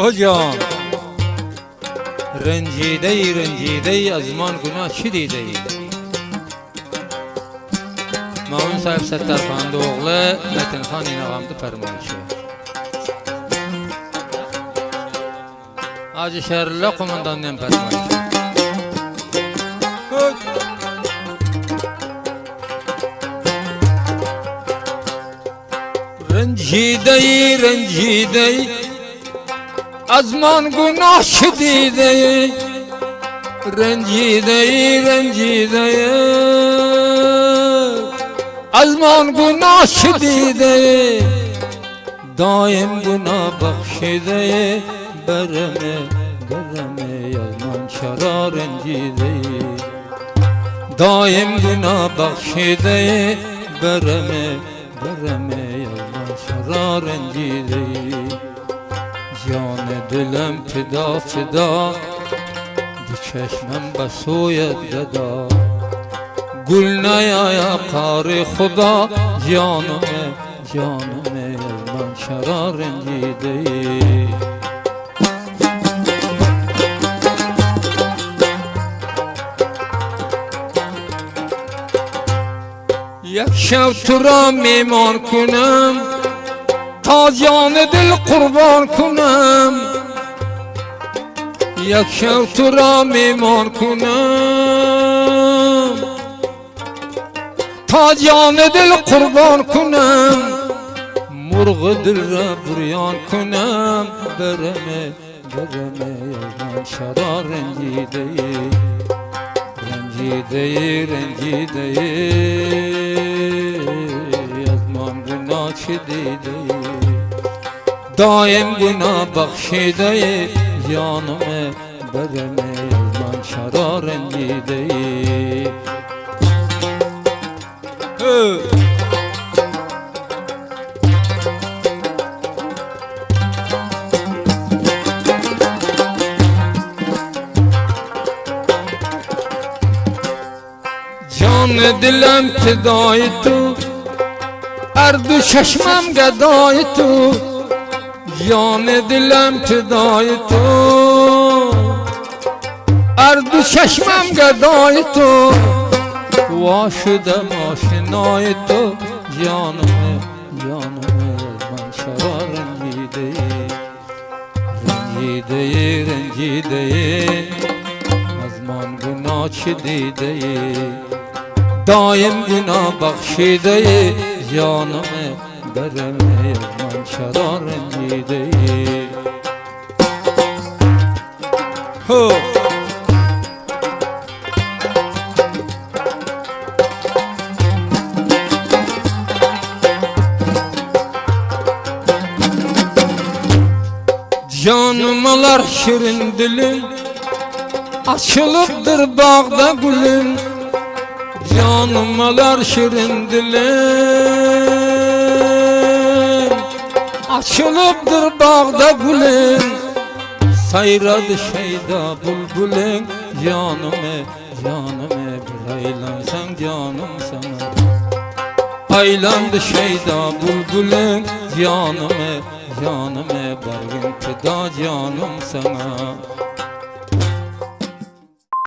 جان رنجیده از من گناه چی دیده ای؟ ماون صاحب سترخان دوغله متن خان این آقامده فرمایشه آج شهرالله قماندانیم فرمایشه رنجیده از من گناه شدیده رنجیده از من گناه شدیده دایم گناه بخشیده برمه از من چرا رنجیده دایم گناه بخشیده برمه از من چرا رنجیده جان دلم فدا دو چشمم بسویت ددا گل نیایا کار خدا جانمه من چرا رنجیده یک شب تو را میمان کنم تا جان دل قربان کنم یک شب تو را میمان کنم تا جان دل قربان کنم مرغ دل را بریان کنم برمه من چرا رنجیده از من گناه چه دیده دایم گناه بخشیده جانم برمه از من چرا رنجیده جان دلم فدای تو اردو چشمم گدای تو جان دلم فدای تو اردو چشمم گدای تو وا شدم آشنای تو جانم من چرا رنجیده از من گناه چه دیده دایم گناه بخشیده جانم برمه من چرا رنجیده Canımalar şirin dilin açılıptır bağda gülün Canımalar şirin dilin açılıptır bağda gülün Sayradı şeyda bülbülün Canıme bir aylansan canım sana Aylandı şeyda bülbülün Canıme bargın feda canım sana